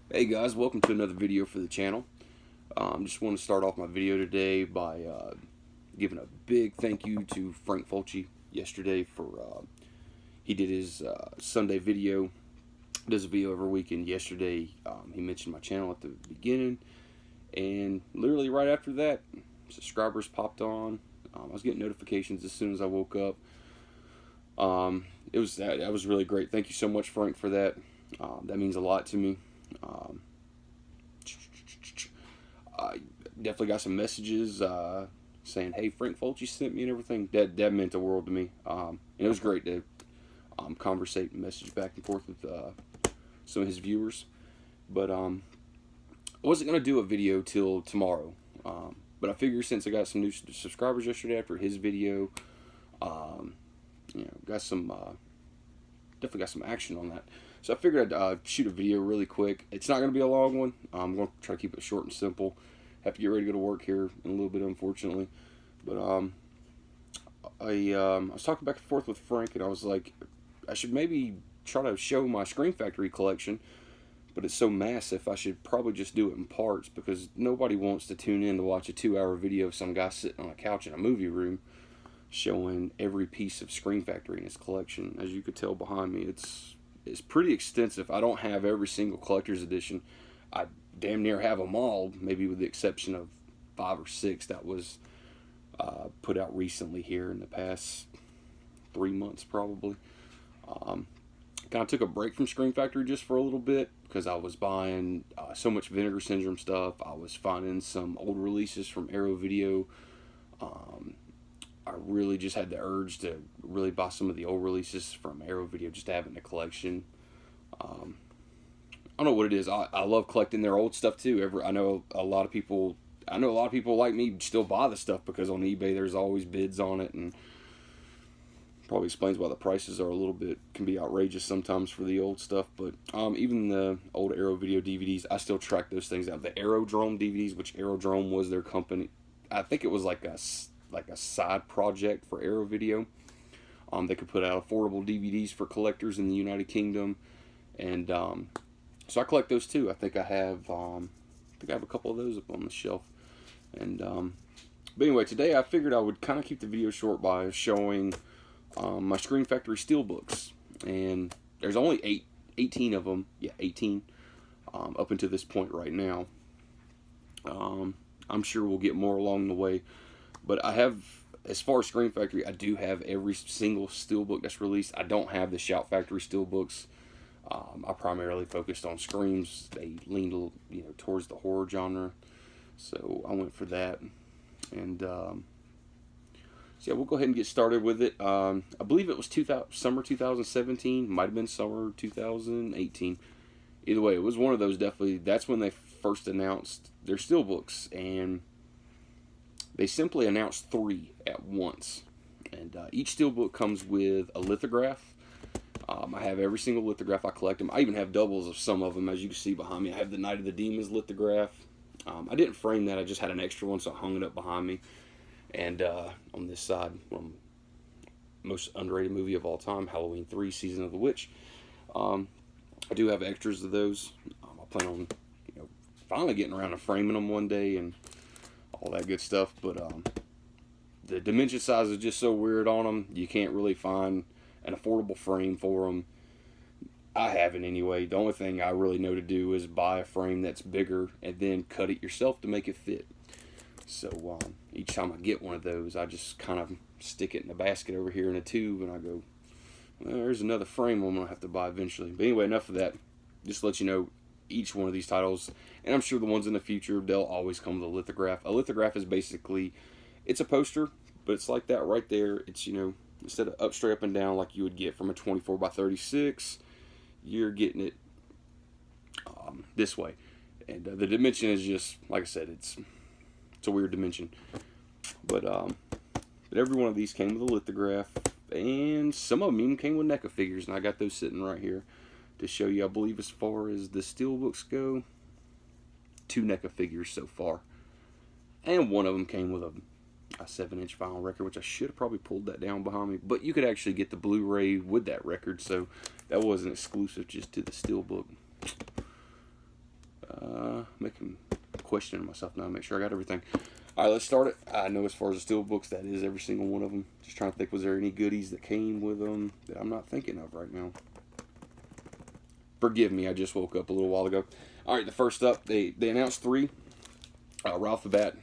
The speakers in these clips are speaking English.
Hey guys, welcome to another video for the channel. Just want to start off my video today by giving a big thank you to Frank Fulci yesterday for he did his Sunday video. Does a video every week, and yesterday he mentioned my channel at the beginning, and literally right after that, subscribers popped on. I was getting notifications as soon as I woke up. That was really great. Thank you so much, Frank, for that. That means a lot to me. I definitely got some messages saying, "Hey, Frank Fulci sent me," and everything. That meant the world to me. And it was great to conversate and message back and forth with some of his viewers. But I wasn't gonna do a video till tomorrow. But I figured since I got some new subscribers yesterday after his video, got some definitely got some action on that. So I figured I'd shoot a video really quick. It's not going to be a long one. I'm going to try to keep it short and simple. Have to get ready to go to work here in a little bit, unfortunately. But I was talking back and forth with Frank, and I was like, I should maybe try to show my Scream Factory collection, but it's so massive, I should probably just do it in parts, because nobody wants to tune in to watch a 2-hour video of some guy sitting on a couch in a movie room showing every piece of Scream Factory in his collection. As you could tell behind me, it's pretty extensive. I don't have every single collector's edition. I damn near have them all, maybe with the exception of 5 or 6 that was put out recently here in the past 3 months probably. Kind of took a break from Scream Factory just for a little bit because I was buying so much Vinegar Syndrome stuff. I was finding some old releases from Arrow Video. I really just had the urge to really buy some of the old releases from Arrow Video just to have it in a collection. I don't know what it is. I love collecting their old stuff too. I know a lot of people like me still buy the stuff because on eBay there's always bids on it, and probably explains why the prices are can be outrageous sometimes for the old stuff. But even the old Arrow Video DVDs, I still track those things out. The Aerodrome DVDs, which Aerodrome was their company, I think it was like a side project for Arrow Video. They could put out affordable DVDs for collectors in the United Kingdom, and so I collect those too. I think I have a couple of those up on the shelf. And but anyway, today I figured I would kind of keep the video short by showing my Scream Factory steelbooks, and there's only 18 of them. Yeah, 18 up until this point right now. I'm sure we'll get more along the way. But I have, as far as Scream Factory, I do have every single steelbook that's released. I don't have the Shout Factory steelbooks. I primarily focused on Screams. They leaned, towards the horror genre, so I went for that. And so yeah, we'll go ahead and get started with it. I believe it was summer 2017. Might have been summer 2018. Either way, it was one of those. Definitely, that's when they first announced their steelbooks, and they simply announced 3 at once. And each steelbook comes with a lithograph. I have every single lithograph. I collect them. I even have doubles of some of them, as you can see behind me. I have the Night of the Demons lithograph. I didn't frame that. I just had an extra one, so I hung it up behind me. And on this side, most underrated movie of all time, Halloween 3, Season of the Witch. I do have extras of those. I plan on finally getting around to framing them one day and all that good stuff. But the dimension size is just so weird on them. You can't really find an affordable frame for them. I haven't anyway. The only thing I really know to do is buy a frame that's bigger and then cut it yourself to make it fit. So each time I get one of those, I just kind of stick it in a basket over here in a tube, and I go, well, there's another frame I'm going to have to buy eventually. But anyway, enough of that. Just to let you know, each one of these titles, and I'm sure the ones in the future, they'll always come with a lithograph. A lithograph is basically, it's a poster, but it's like that right there. It's, instead of up straight up and down like you would get from a 24 by 36, you're getting it this way. And the dimension is just, like I said, it's a weird dimension. But every one of these came with a lithograph, and some of them even came with NECA figures, and I got those sitting right here to show you. I believe as far as the steelbooks go, 2 NECA figures so far, and one of them came with a 7-inch vinyl record, which I should have probably pulled that down behind me, but you could actually get the Blu-ray with that record, so that wasn't exclusive just to the steelbook. questioning myself now, make sure I got everything. All right, let's start it. I know as far as the steelbooks, that is every single one of them. Just trying to think, was there any goodies that came with them that I'm not thinking of right now? Forgive me, I just woke up a little while ago. All right, the first up, they announced 3 right off the bat.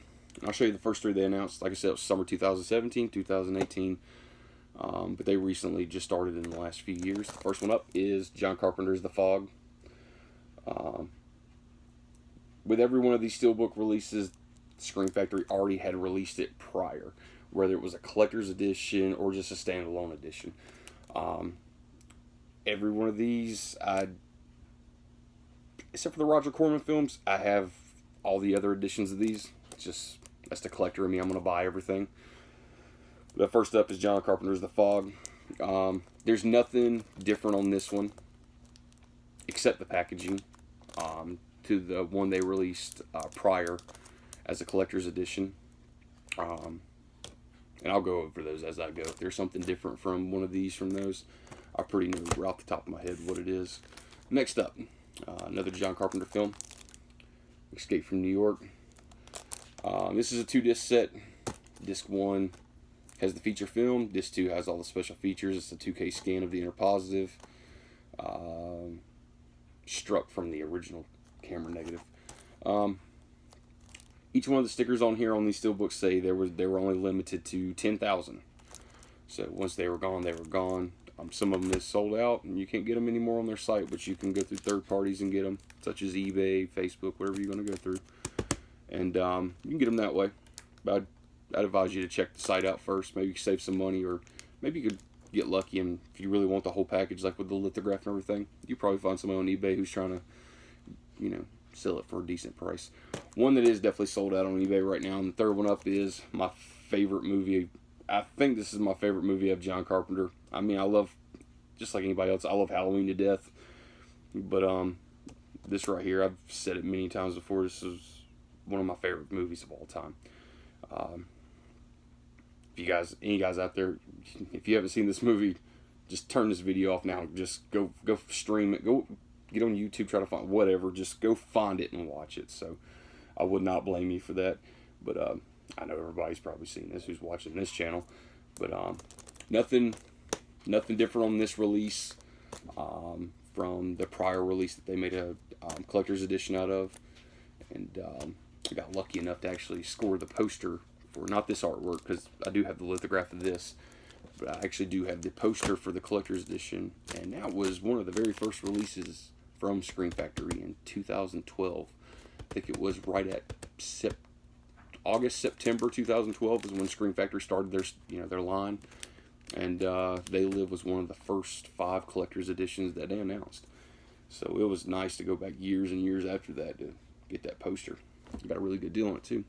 I'll show you the first 3 they announced. Like I said, it was summer 2017, 2018. But they recently just started in the last few years. The first one up is John Carpenter's The Fog. With every one of these steelbook releases, Screen Factory already had released it prior, whether it was a collector's edition or just a standalone edition. Every one of these, except for the Roger Corman films, I have all the other editions of these. It's just, that's the collector in me. I'm going to buy everything. The first up is John Carpenter's The Fog. There's nothing different on this one except the packaging to the one they released prior as a collector's edition. And I'll go over those as I go. If there's something different from one of these from those, I pretty know right off the top of my head what it is. Next up, another John Carpenter film, Escape from New York. This is a 2-disc set. Disc 1 has the feature film. Disc 2 has all the special features. It's a 2K scan of the inner positive, struck from the original camera negative. Each one of the stickers on here on these steelbooks say they were only limited to 10,000. So once they were gone, they were gone. Some of them is sold out, and you can't get them anymore on their site, but you can go through third parties and get them, such as eBay, Facebook, whatever you're going to go through. And you can get them that way. But I'd advise you to check the site out first. Maybe you can save some money, or maybe you could get lucky, and if you really want the whole package, like with the lithograph and everything, you probably find somebody on eBay who's trying to, you know, sell it for a decent price. One that is definitely sold out on eBay right now, and the third one up is my favorite movie. I think this is my favorite movie of John Carpenter. I mean, I love, just like anybody else, I love Halloween to death. But this right here, I've said it many times before, this is one of my favorite movies of all time. If you guys, any guys out there, if you haven't seen this movie, just turn this video off now. Just go stream it. Go get on YouTube, try to find whatever. Just go find it and watch it. So I would not blame you for that. But I know everybody's probably seen this who's watching this channel. But nothing different on this release from the prior release that they made a collector's edition out of. And I got lucky enough to actually score the poster for, not this artwork, because I do have the lithograph of this, but I actually do have the poster for the collector's edition, and that was one of the very first releases from Screen Factory in 2012. I think it was right at August, September 2012 is when Screen Factory started their line, and They Live was one of the first 5 collector's editions that they announced. So it was nice to go back years and years after that to get that poster. Got a really good deal on it too.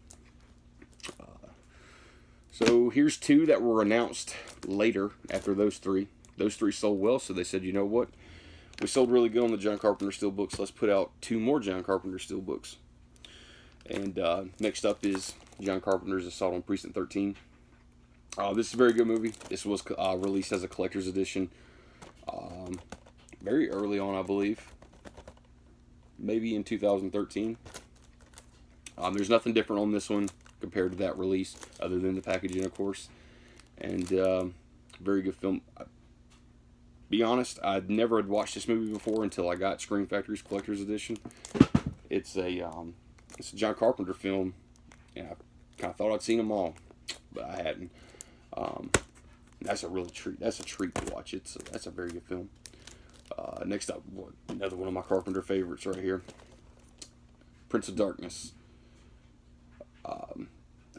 So here's 2 that were announced later after those 3. Those 3 sold well, so they said, you know what? We sold really good on the John Carpenter steelbooks. Let's put out 2 more John Carpenter steelbooks. And next up is John Carpenter's Assault on Precinct 13. This is a very good movie. This was released as a collector's edition very early on, I believe. Maybe in 2013. There's nothing different on this one compared to that release, other than the packaging, of course. And very good film. Be honest, I'd never had watched this movie before until I got Screen Factory's collector's edition. It's a John Carpenter film, and I kind of thought I'd seen them all, but I hadn't. That's a real treat. That's a treat to watch. That's a very good film. Next up, another one of my Carpenter favorites right here, Prince of Darkness.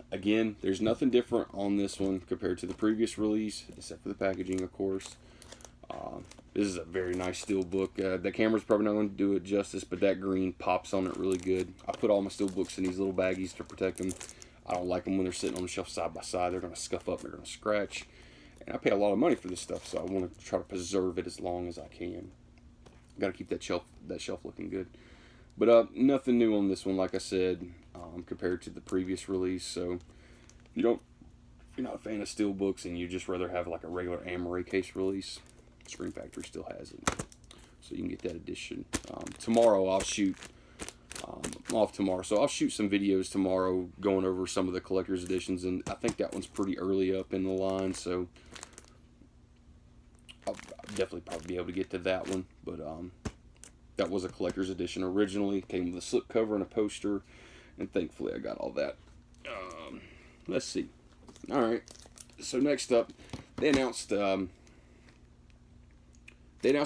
Again, there's nothing different on this one compared to the previous release, except for the packaging, of course. This is a very nice steelbook. The camera's probably not going to do it justice, but that green pops on it really good. I put all my steelbooks in these little baggies to protect them. I don't like them when they're sitting on the shelf side by side. They're going to scuff up, they're going to scratch. And I pay a lot of money for this stuff, so I want to try to preserve it as long as I can. Got to keep that shelf looking good. But nothing new on this one, like I said, compared to the previous release. So if you're not a fan of steelbooks and you just rather have like a regular Amory case release, Screen Factory still has it. So you can get that edition. Tomorrow I'll shoot off tomorrow, so I'll shoot some videos tomorrow going over some of the collector's editions, and I think that one's pretty early up in the line, so I'll definitely probably be able to get to that one. But that was a collector's edition originally. Came with a slipcover and a poster, and thankfully I got all that. Let's see. All right. So next up, they announced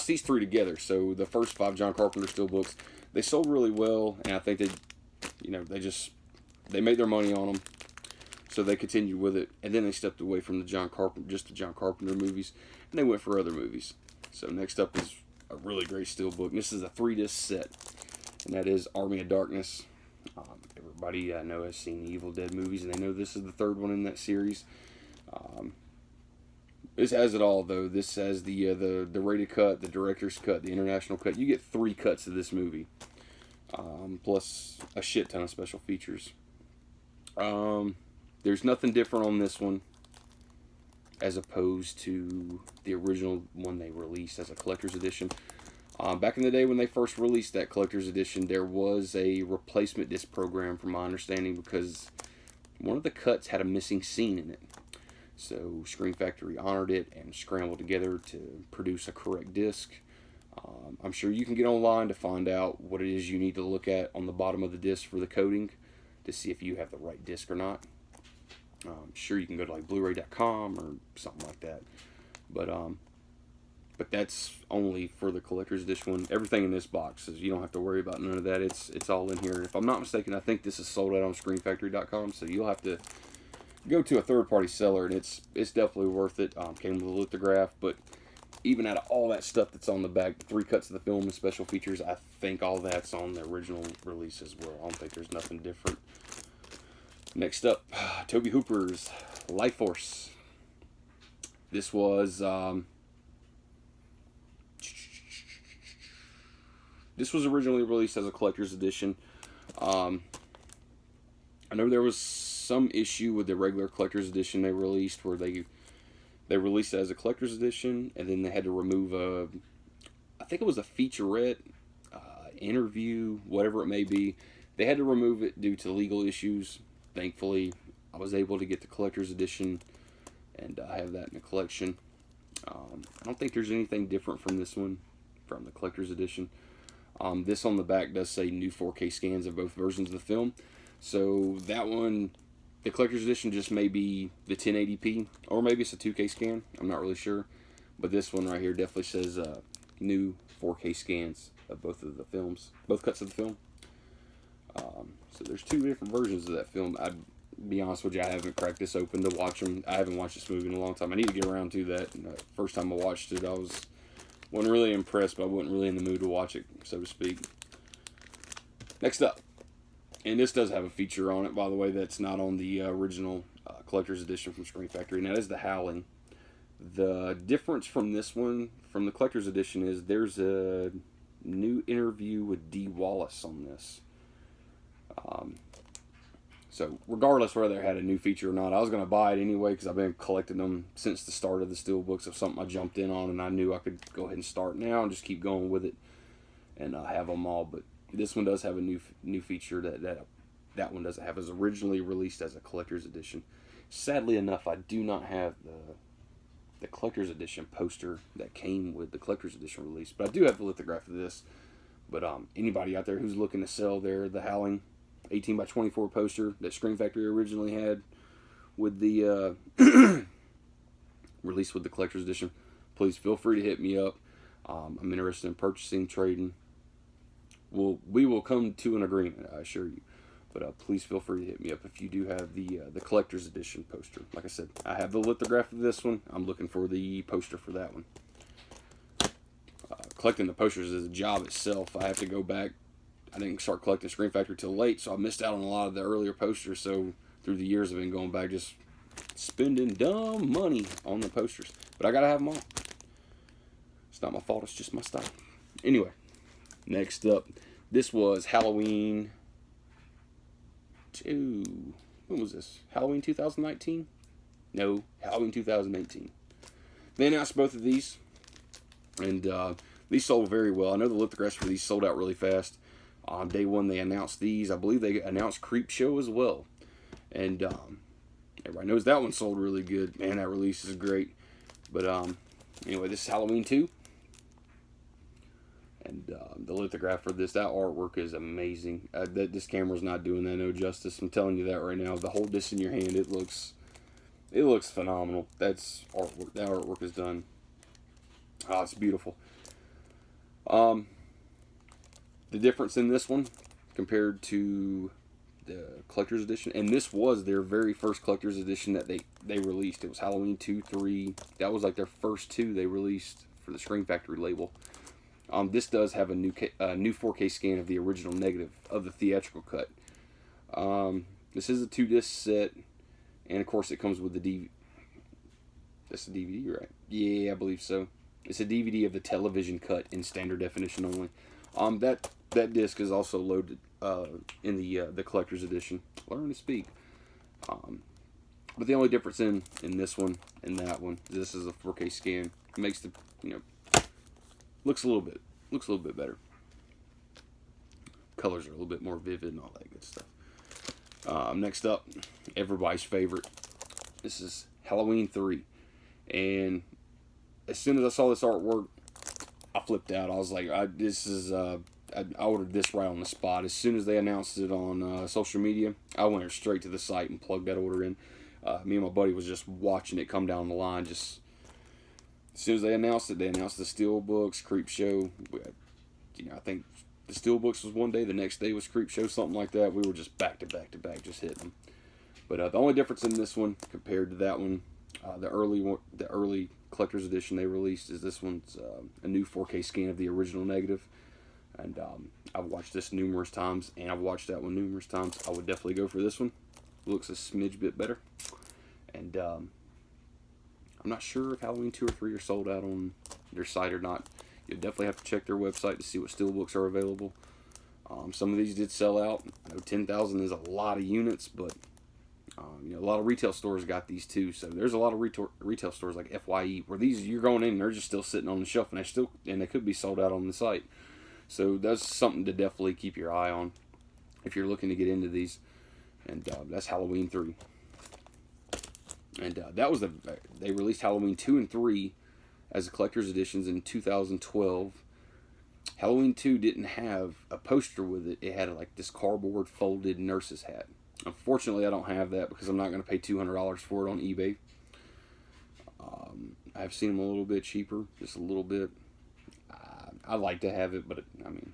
these 3 together. So the first 5 John Carpenter steelbooks, they sold really well, and I think they made their money on them, so they continued with it. And then they stepped away from the John Carpenter movies, and they went for other movies. So next up is a really great steelbook. This is a 3-disc set, and that is Army of Darkness. Everybody I know has seen the Evil Dead movies, and they know this is the 3rd one in that series. This has it all, though. This has the rated cut, the director's cut, the international cut. You get 3 cuts of this movie, plus a shit ton of special features. There's nothing different on this one as opposed to the original one they released as a collector's edition. Back in the day when they first released that collector's edition, there was a replacement disc program, from my understanding, because one of the cuts had a missing scene in it. So Screen Factory honored it and scrambled together to produce a correct disc. I'm sure you can get online to find out what it is you need to look at on the bottom of the disc for the coding to see if you have the right disc or not. I'm sure you can go to like Blu-ray.com or something like that. But that's only for the collector's edition one. Everything in this box is, you don't have to worry about none of that. It's all in here. If I'm not mistaken, I think this is sold out on ScreenFactory.com, so you'll have to go to a third-party seller, and it's definitely worth it. Came with a lithograph, but even out of all that stuff that's on the back, the 3 cuts of the film and special features, I think all that's on the original release as well. I don't think there's nothing different. Next up, Tobe Hooper's LIFEFORCE. This was originally released as a collector's edition. I know there was some issue with the regular collector's edition they released, where they released it as a collector's edition, and then they had to remove I think it was a featurette, interview, whatever it may be. They had to remove it due to legal issues. Thankfully, I was able to get the collector's edition, and I have that in the collection. I don't think there's anything different from this one, from the collector's edition. This on the back does say new 4K scans of both versions of the film. So that one, the collector's edition just may be the 1080p, or maybe it's a 2K scan. I'm not really sure. But this one right here definitely says new 4K scans of both of the films, both cuts of the film. So there's 2 different versions of that film. I'd be honest with you, I haven't cracked this open to watch them. I haven't watched this movie in a long time. I need to get around to that. First time I watched it, I wasn't really impressed, but I wasn't really in the mood to watch it, so to speak. Next up, and this does have a feature on it, by the way, that's not on the original collector's edition from Screen Factory, and that is the Howling. The difference from this one, from the collector's edition, is there's a new interview with Dee Wallace on this. So regardless whether it had a new feature or not, I was going to buy it anyway because I've been collecting them since the start of the steelbooks, of something I jumped in on and I knew I could go ahead and start now and just keep going with it and have them all. But this one does have a new feature that one doesn't have. It was originally released as a collector's edition. Sadly enough, I do not have the collector's edition poster that came with the collector's edition release, but I do have the lithograph of this. But anybody out there who's looking to sell the Howling 18x24 poster that Screen Factory originally had with the release with the collector's edition, please feel free to hit me up. I'm interested in purchasing, trading. We will come to an agreement, I assure you. But please feel free to hit me up if you do have the collector's edition poster. Like I said, I have the lithograph of this one. I'm looking for the poster for that one. Collecting the posters is a job itself. I have to go back. I didn't start collecting Screen Factory till late, so I missed out on a lot of the earlier posters. So through the years, I've been going back just spending dumb money on the posters. But I gotta have them all. It's not my fault. It's just my style. Anyway, next up, this was Halloween 2. When was this? Halloween 2019? No, Halloween 2018. They announced both of these, and these sold very well. I know the lithographs for these sold out really fast. On day one, they announced these. I believe they announced Creepshow as well. And everybody knows that one sold really good. Man, that release is great. But anyway, this is Halloween 2. And the lithograph for this, that artwork is amazing. This camera's not doing that no justice. I'm telling you that right now. To hold this in your hand, it looks phenomenal. That's artwork. That artwork is done. Oh, it's beautiful. The difference in this one compared to the collector's edition, and this was their very first collector's edition that they released. It was Halloween 2, 3. That was like their first 2 they released for the Scream Factory label. This does have a new 4K scan of the original negative of the theatrical cut. This is a 2-disc set, and of course it comes with the DVD. That's the DVD, right? Yeah, I believe so. It's a DVD of the television cut in standard definition only. That disc is also loaded in the collector's edition. Learn to speak. But the only difference in this one and that one, this is a 4K scan. It makes the looks a little bit better. Colors are a little bit more vivid and all that good stuff. Next up, everybody's favorite. This is Halloween 3, and as soon as I saw this artwork, I flipped out. I was like, I ordered this right on the spot. As soon as they announced it on social media, I went straight to the site and plugged that order in. Me and my buddy was just watching it come down the line. Just as soon as they announced it, they announced the steelbooks, Creepshow. I think the steelbooks was one day, the next day was Creepshow, something like that. We were just back to back to back, just hitting them. But the only difference in this one compared to that one, the early collector's edition they released, is this one's a new 4K scan of the original negative. And I've watched this numerous times, and I've watched that one numerous times. I would definitely go for this one. It looks a smidge bit better. And I'm not sure if Halloween 2 or 3 are sold out on their site or not. You'll definitely have to check their website to see what steelbooks are available. Some of these did sell out. I know 10,000 is a lot of units, but a lot of retail stores got these too. So there's a lot of retail stores like FYE where these you're going in and they're just still sitting on the shelf, and they could be sold out on the site. So that's something to definitely keep your eye on if you're looking to get into these. And that's Halloween 3. And they released Halloween 2 and 3 as the collector's editions in 2012. Halloween 2 didn't have a poster with it. It had like this cardboard folded nurse's hat. Unfortunately, I don't have that because I'm not going to pay $200 for it on eBay. I've seen them a little bit cheaper, just a little bit. I like to have it, but I'm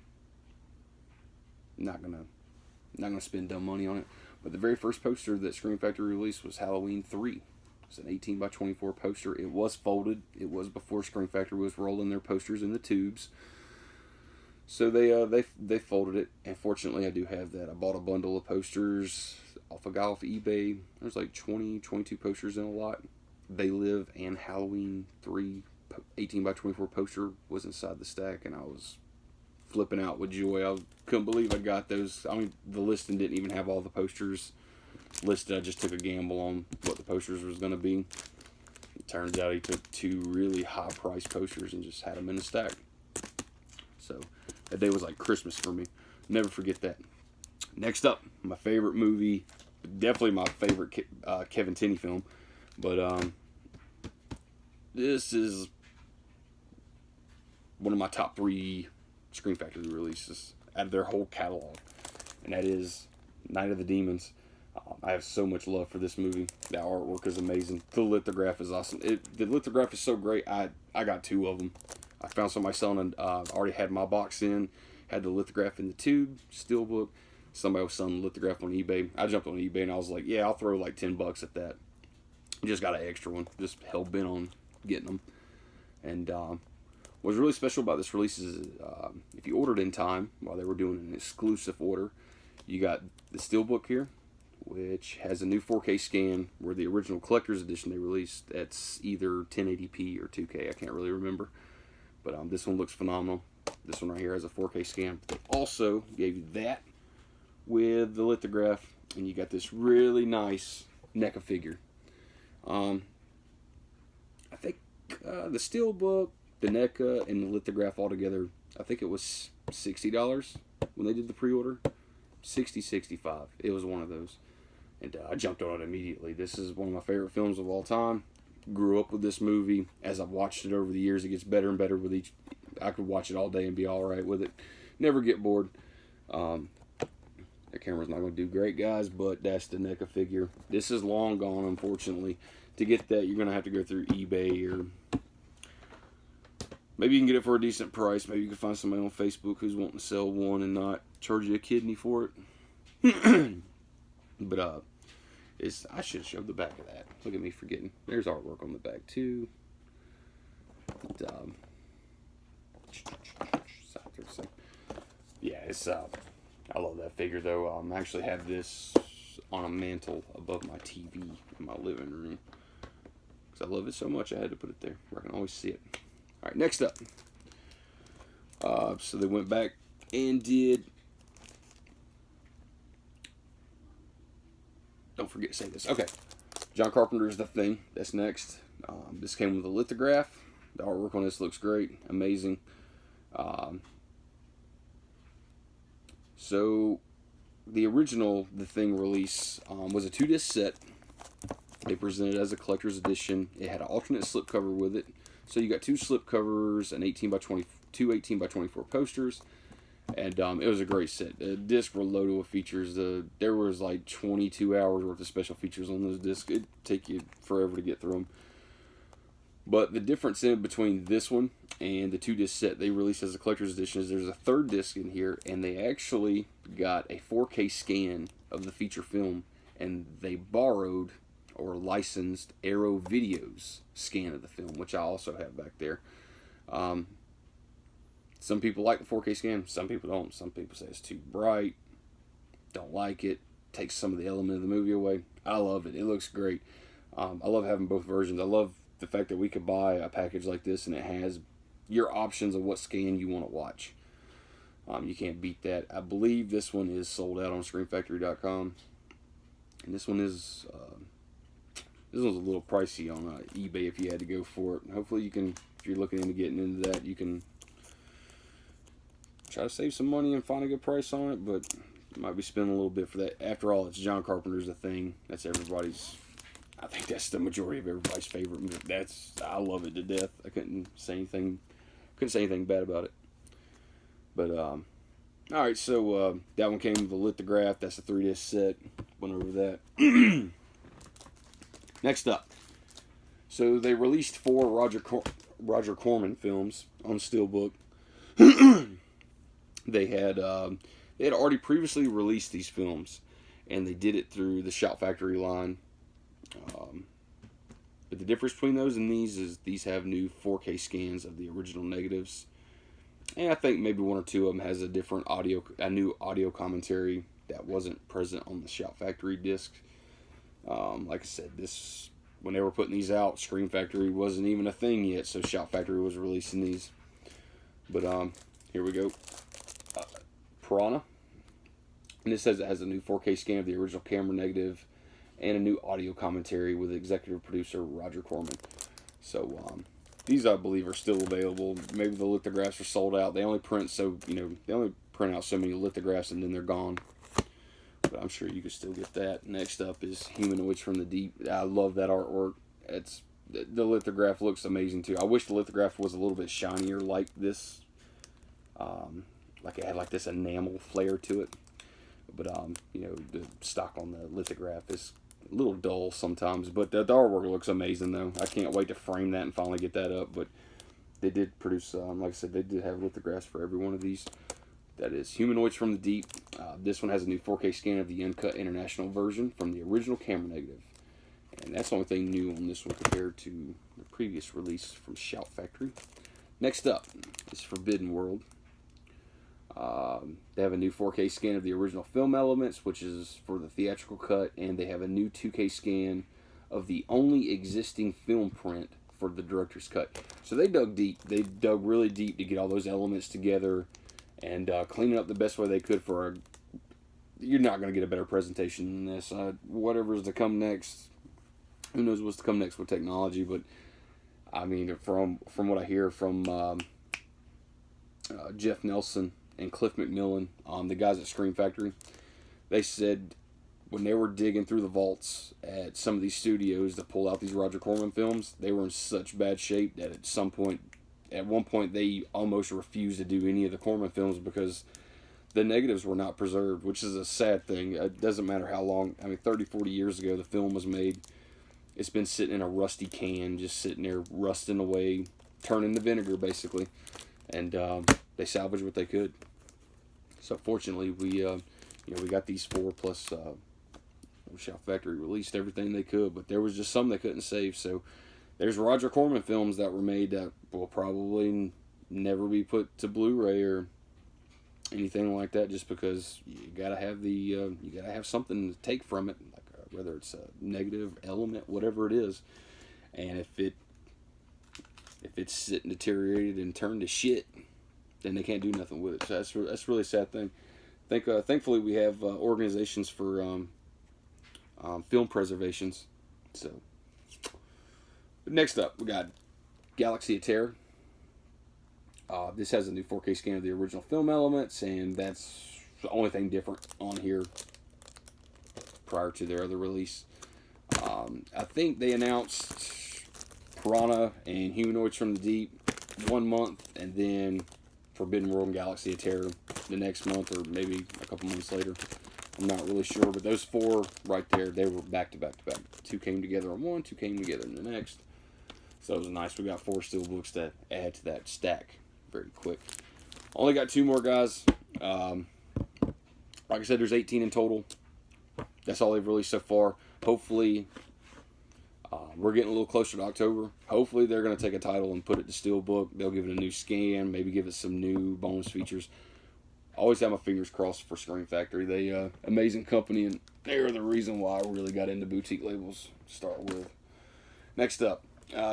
not gonna spend dumb money on it. But the very first poster that Scream Factory released was Halloween 3. It's an 18 by 24 poster. It was folded. It was before Scream Factory was rolling their posters in the tubes. So they folded it, and fortunately I do have that. I bought a bundle of posters off a guy off eBay. There's like 22 posters in a lot. They Live and Halloween 3 18 by 24 poster was inside the stack, and I was flipping out with joy. I couldn't believe I got those. I mean, the listing didn't even have all the posters listed. I just took a gamble on what the posters was going to be. It turns out he took 2 really high price posters and just had them in the stack. So that day was like Christmas for me. Never forget that. Next up, my favorite movie, definitely my favorite Kevin Tenney film, but this is one of my top 3 Scream Factory releases out of their whole catalog, and that is Night of the Demons. I have so much love for this movie. The artwork is amazing. The lithograph is awesome. The lithograph is so great. I got 2 of them. I found somebody selling. Already had my box in. Had the lithograph in the tube, steelbook. Somebody was selling the lithograph on eBay. I jumped on eBay and I was like, yeah, I'll throw like $10 at that. Just got an extra one. Just hell bent on getting them. And what's really special about this release is if you ordered in time while they were doing an exclusive order, you got the steelbook here, which has a new 4K scan, where the original collector's edition they released, that's either 1080p or 2K. I can't really remember. But this one looks phenomenal. This one right here has a 4K scan. They also gave you that with the lithograph, and you got this really nice NECA figure. I think the steelbook, the NECA, and the lithograph all together, I think it was $60. when they did the pre-order. 60, 65. It was one of those. And I jumped on it immediately. This is one of my favorite films of all time. Grew up with this movie. As I've watched it over the years, it gets better and better with each. I could watch it all day and be all right with it. Never get bored. The camera's not going to do great, guys, but that's the NECA figure. This is long gone, unfortunately. To get that, you're going to have to go through eBay, or maybe you can get it for a decent price. Maybe you can find somebody on Facebook who's wanting to sell one and not charge you a kidney for it. But I should show the back of that. Look at me forgetting. There's artwork on the back too. But, yeah, it's I love that figure though. I actually have this on a mantle above my TV in my living room because I love it so much. I had to put it there where I can always see it. All right, next up. So they went back and did. Don't forget to say this. Okay, John Carpenter's The Thing. That's next. This came with a lithograph. The artwork on this looks great, amazing. So the original The Thing release was a 2-disc set. They presented it as a collector's edition. It had an alternate slipcover with it. So you got 2 slipcovers, an 18 by 20, 2 18 by 24 posters, and it was a great set. The discs were loaded with features. There was like 22 hours worth of special features on those discs. It'd take you forever to get through them. But the difference in between this one and the 2-disc set they released as a collector's edition is there's a 3rd disc in here, and they actually got a 4K scan of the feature film, and they borrowed or licensed Arrow Video's scan of the film, which I also have back there. Some people like the 4K scan, some people don't. Some people say it's too bright, don't like it, takes some of the element of the movie away. I love it. It looks great. I love having both versions. I love the fact that we could buy a package like this and it has your options of what scan you want to watch. You can't beat that. I believe this one is sold out on ScreenFactory.com, and this one's a little pricey on eBay if you had to go for it. Hopefully you can, if you're looking into getting into that, you can try to save some money and find a good price on it, but you might be spending a little bit for that. After all, it's John Carpenter's The Thing. That's everybody's. I think that's the majority of everybody's favorite. I love it to death. I couldn't say anything bad about it. But all right, so that one came with a lithograph. That's a 3-disc set. Went over that. Next up, so they released 4 Roger Corman films on steelbook. They had already previously released these films, and they did it through the Shout Factory line. But the difference between those and these is these have new 4K scans of the original negatives, and I think maybe 1 or 2 of them has a new audio commentary that wasn't present on the Shout Factory disc. Like I said, when they were putting these out, Screen Factory wasn't even a thing yet, so Shout Factory was releasing these. But here we go. Piranha, and it says it has a new 4K scan of the original camera negative and a new audio commentary with executive producer Roger Corman. So these, I believe, are still available. Maybe the lithographs are sold out. They only print out so many lithographs and then they're gone. But I'm sure you can still get that. Next up is Humanoids from the Deep. I love that artwork. The lithograph looks amazing too. I wish the lithograph was a little bit shinier like this. Like it had like this enamel flare to it. But the stock on the lithograph is a little dull sometimes, but the artwork looks amazing though. I can't wait to frame that and finally get that up. But they did produce, like I said, they did have lithographs for every one of these. That is Humanoids from the Deep. This one has a new 4K scan of the uncut international version from the original camera negative, and that's the only thing new on this one compared to the previous release from Shout Factory. Next up is Forbidden World. They have a new 4K scan of the original film elements, which is for the theatrical cut, and they have a new 2K scan of the only existing film print for the director's cut. So they dug deep. They dug really deep to get all those elements together and clean it up the best way they could for you're not going to get a better presentation than this. Whatever's to come next, who knows what's to come next with technology, but I mean, from what I hear from Jeff Nelson, and Cliff McMillan, the guys at Scream Factory. They said when they were digging through the vaults at some of these studios to pull out these Roger Corman films, they were in such bad shape that at one point, they almost refused to do any of the Corman films because the negatives were not preserved, which is a sad thing. It doesn't matter how long. 30, 40 years ago, the film was made. It's been sitting in a rusty can, just sitting there rusting away, turning to vinegar, basically. And they salvaged what they could. So fortunately, we got these 4 plus Shout Factory released everything they could, but there was just some they couldn't save. So there's Roger Corman films that were made that will probably never be put to Blu-ray or anything like that, just because you gotta have something to take from it, like whether it's a negative element, whatever it is. And if it's sitting deteriorated and turned to shit, then they can't do nothing with it. So that's really a sad thing. Thankfully we have organizations for film preservations. So next up, we got Galaxy of Terror. This has a new 4K scan of the original film elements, and that's the only thing different on here prior to their other release. I think they announced Piranha and Humanoids from the Deep 1 month, and then Forbidden World and Galaxy of Terror the next month, or maybe a couple months later. I'm not really sure, but those 4 right there, they were back to back to back. 2 came together on one, 2 came together in the next. So it was nice. We got 4 steelbooks to add to that stack very quick. Only got 2 more, guys. Like I said, there's 18 in total. That's all they've released so far. Hopefully, we're getting a little closer to October. Hopefully, they're going to take a title and put it to steelbook. They'll give it a new scan, maybe give it some new bonus features. Always have my fingers crossed for Scream Factory. They amazing company, and they're the reason why I really got into boutique labels to start with. Next up,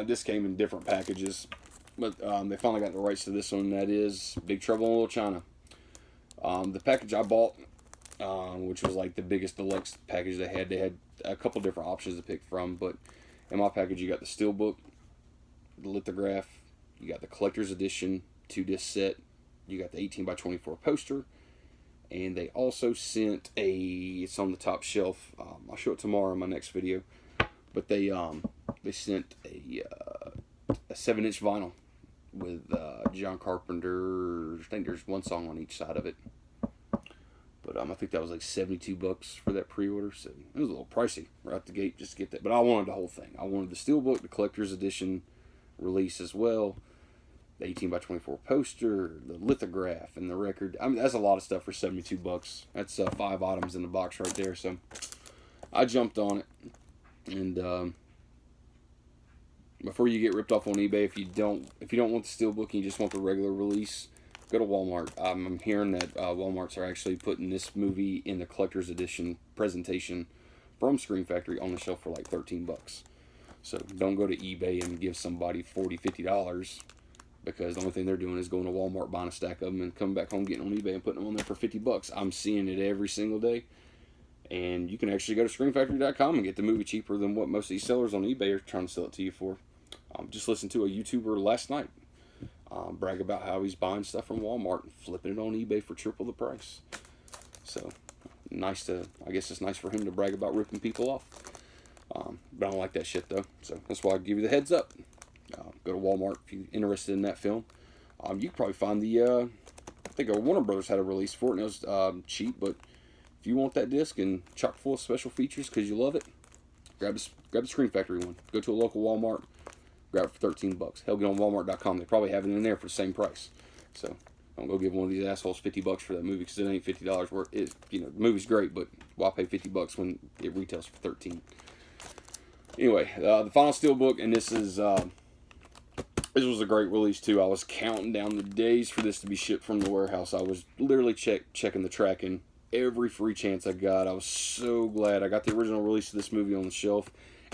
this came in different packages, but they finally got the rights to this one. That is Big Trouble in Little China. The package I bought, which was like the biggest deluxe package they had a couple different options to pick from, but in my package you got the steelbook, the lithograph, you got the collector's edition 2-disc set, you got the 18 by 24 poster, and they also sent it's on the top shelf. I'll show it tomorrow in my next video, but they sent a 7-inch vinyl with John Carpenter. I think there's 1 song on each side of it, but I think that was like $72 for that pre-order, so it was a little pricey right out the gate just to get that. But I wanted the whole thing. I wanted the steelbook, the collector's edition release as well, the 18 by 24 poster, the lithograph, and the record. That's a lot of stuff for $72. That's 5 items in the box right there. So I jumped on it, and before you get ripped off on eBay, if you don't want the steelbook and you just want the regular release, go to Walmart. I'm hearing that Walmarts are actually putting this movie in the collector's edition presentation from Scream Factory on the shelf for like $13. So don't go to eBay and give somebody $40, $50, because the only thing they're doing is going to Walmart, buying a stack of them, and coming back home, getting on eBay and putting them on there for $50. I'm seeing it every single day. And you can actually go to ScreamFactory.com and get the movie cheaper than what most of these sellers on eBay are trying to sell it to you for. Just listened to a YouTuber last night brag about how he's buying stuff from Walmart and flipping it on eBay for triple the price. So, I guess it's nice for him to brag about ripping people off. But I don't like that shit, though. So, that's why I give you the heads up. Go to Walmart if you're interested in that film. You can probably find I think Warner Brothers had a release for it, and it was cheap, but if you want that disc and chock full of special features because you love it, grab the Scream Factory one. Go to a local Walmart, grab it for $13. Hell, get on Walmart.com. They probably have it in there for the same price. So don't go give one of these assholes $50 for that movie, because it ain't $50 worth. The movie's great, but why pay $50 when it retails for $13? Anyway, the final steelbook, and this was a great release too. I was counting down the days for this to be shipped from the warehouse. I was literally checking the tracking every free chance I got. I was so glad I got the original release of this movie on the shelf.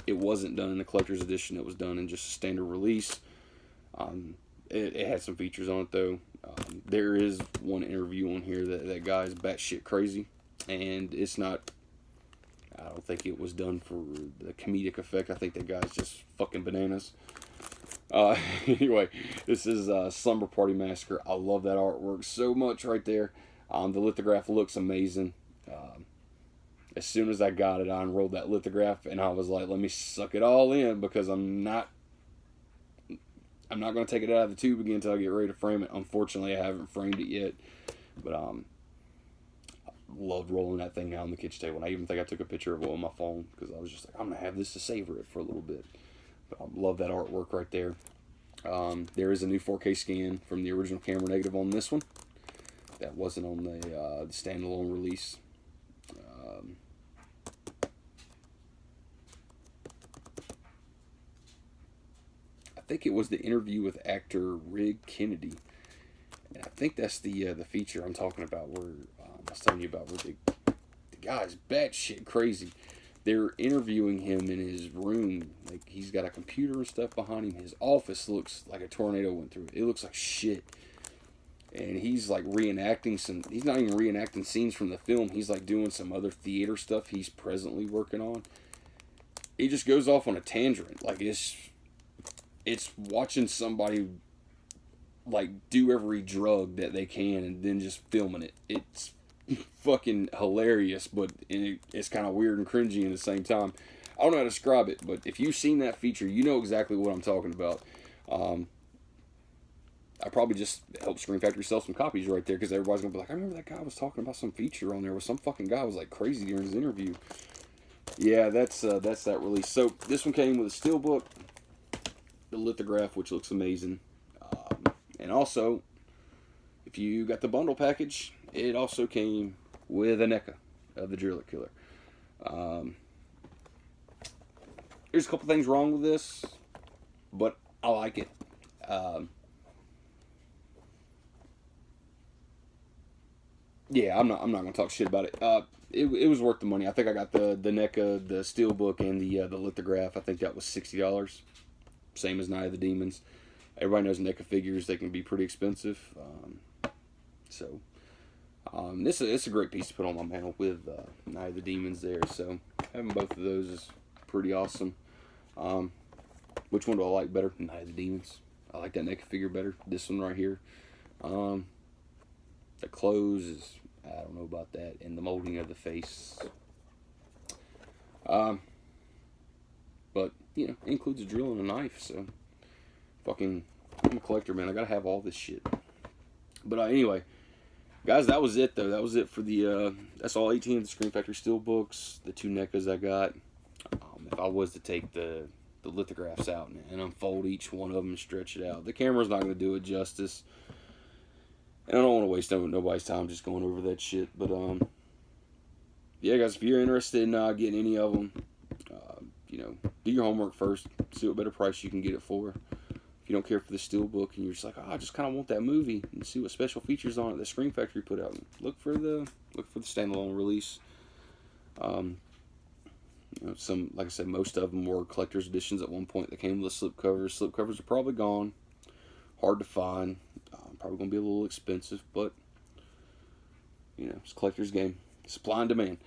It wasn't done in the collector's edition. It was done in just a standard release. It had some features on it, though. There is one interview on here that guy is batshit crazy, and it's not. I don't think it was done for the comedic effect. I think that guy's just fucking bananas. Anyway, this is Slumber Party Massacre. I love that artwork so much right there. The lithograph looks amazing. As soon as I got it, I unrolled that lithograph and I was like, let me suck it all in, because I'm not going to take it out of the tube again until I get ready to frame it. Unfortunately, I haven't framed it yet, but I loved rolling that thing out on the kitchen table. And I even think I took a picture of it on my phone, because I was just like, I'm going to have this to savor it for a little bit. But I love that artwork right there. There is a new 4K scan from the original camera negative on this one. That wasn't on the standalone release. I think it was the interview with actor Rig Kennedy, and I think that's the feature I'm talking about, where I was telling you about, where the guy's batshit crazy. They're interviewing him in his room. Like, he's got a computer and stuff behind him. His office looks like a tornado went through it. It looks like shit. And he's like reenacting some, he's not even reenacting scenes from the film. He's like doing some other theater stuff he's presently working on. He just goes off on a tangent. Like, it's watching somebody like do every drug that they can and then just filming it. It's fucking hilarious, but it's kind of weird and cringy at the same time. I don't know how to describe it, but if you've seen that feature, you know exactly what I'm talking about. I probably just helped Screen Factory sell some copies right there, because everybody's gonna be like, I remember that guy was talking about some feature on there where some fucking guy was like crazy during his interview. Yeah, that's that release. So this one came with a steelbook, the lithograph, which looks amazing, and also, if you got the bundle package, it also came with a NECA of the Driller Killer. There's a couple things wrong with this, but I like it. Yeah, I'm not gonna talk shit about it. It was worth the money. I think I got the NECA, the steelbook, and the lithograph. I think that was $60. Same as Night of the Demons. Everybody knows NECA figures, they can be pretty expensive. This is a great piece to put on my mantle with Night of the Demons there. So having both of those is pretty awesome. Which one do I like better? Night of the Demons. I like that NECA figure better. This one right here. The clothes is, I don't know about that, and the molding of the face. But you know, it includes a drill and a knife. So fucking, I'm a collector, man. I gotta have all this shit. But anyway, guys, that was it though. That was it for the that's all 18 of the Screen Factory steelbooks, the 2 NECAs I got. If I was to take the lithographs out and unfold each one of them and stretch it out, the camera's not going to do it justice. And I don't want to waste nobody's time just going over that shit. But yeah, guys, if you're interested in getting any of them, you know, do your homework first. See what better price you can get it for. If you don't care for the steelbook and you're just like, oh, I just kind of want that movie, and see what special features on it that Screen Factory put out, look for the standalone release. You know, some, like I said, most of them were collector's editions at one point that came with slip covers. Slip covers are probably gone. Hard to find. Probably going to be a little expensive, but you know, it's a collector's game. Supply and demand.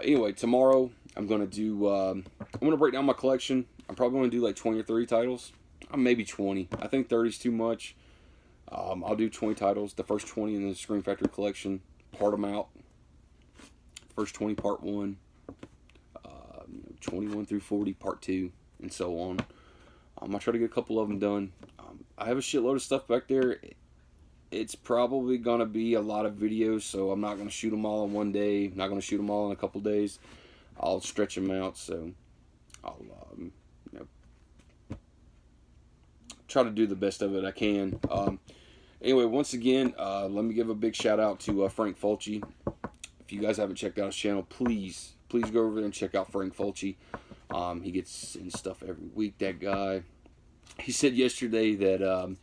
Anyway, tomorrow I'm going to do, I'm going to break down my collection. I'm probably going to do like 20 or 30 titles. Maybe 20. I think 30 is too much. I'll do 20 titles. The first 20 in the Screen Factory collection, part them out. First 20, part 1. 21 through 40, part 2, and so on. I'll try to get a couple of them done. I have a shitload of stuff back there. It's probably going to be a lot of videos, so I'm not going to shoot them all in one day. I'm not going to shoot them all in a couple days. I'll stretch them out, so I'll you know, try to do the best of it I can. Anyway, once again, let me give a big shout out to Frank Fulci. If you guys haven't checked out his channel, please go over there and check out Frank Fulci. He gets in stuff every week, that guy. He said yesterday that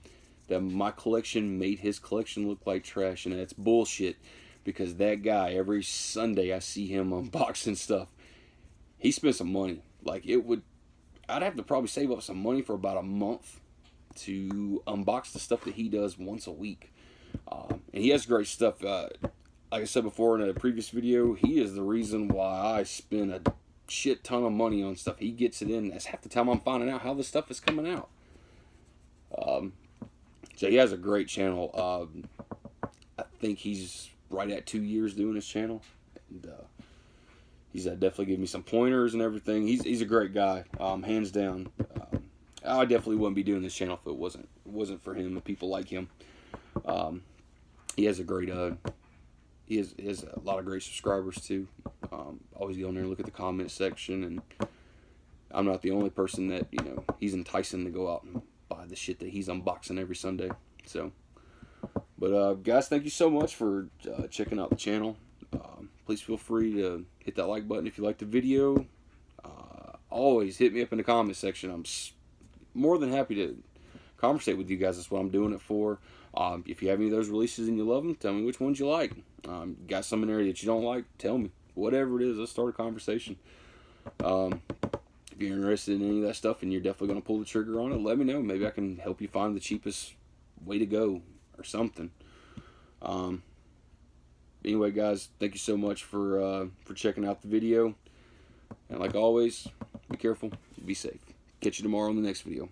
that my collection made his collection look like trash, and that's bullshit, because that guy, every Sunday I see him unboxing stuff. He spent some money. Like, I'd have to probably save up some money for about a month to unbox the stuff that he does once a week. And he has great stuff. Like I said before in a previous video, he is the reason why I spend a shit ton of money on stuff. He gets it in. That's half the time I'm finding out how this stuff is coming out. So he has a great channel. I think he's right at 2 years doing his channel. And he's definitely given me some pointers and everything. He's a great guy, hands down. I definitely wouldn't be doing this channel if it wasn't for him and people like him. He has a great he has a lot of great subscribers too. Always go in there and look at the comment section, and I'm not the only person that, you know, he's enticing to go out and buy the shit that he's unboxing every Sunday. So, but guys, thank you so much for checking out the channel. Please feel free to hit that like button if you like the video. Always hit me up in the comment section. I'm more than happy to conversate with you guys. That's what I'm doing it for. If you have any of those releases and you love them, tell me which ones you like. Got some in there that you don't like, tell me. Whatever it is, let's start a conversation. If you're interested in any of that stuff and you're definitely going to pull the trigger on it, let me know. Maybe I can help you find the cheapest way to go or something. Anyway, guys, thank you so much for checking out the video. And like always, be careful, be safe. Catch you tomorrow on the next video.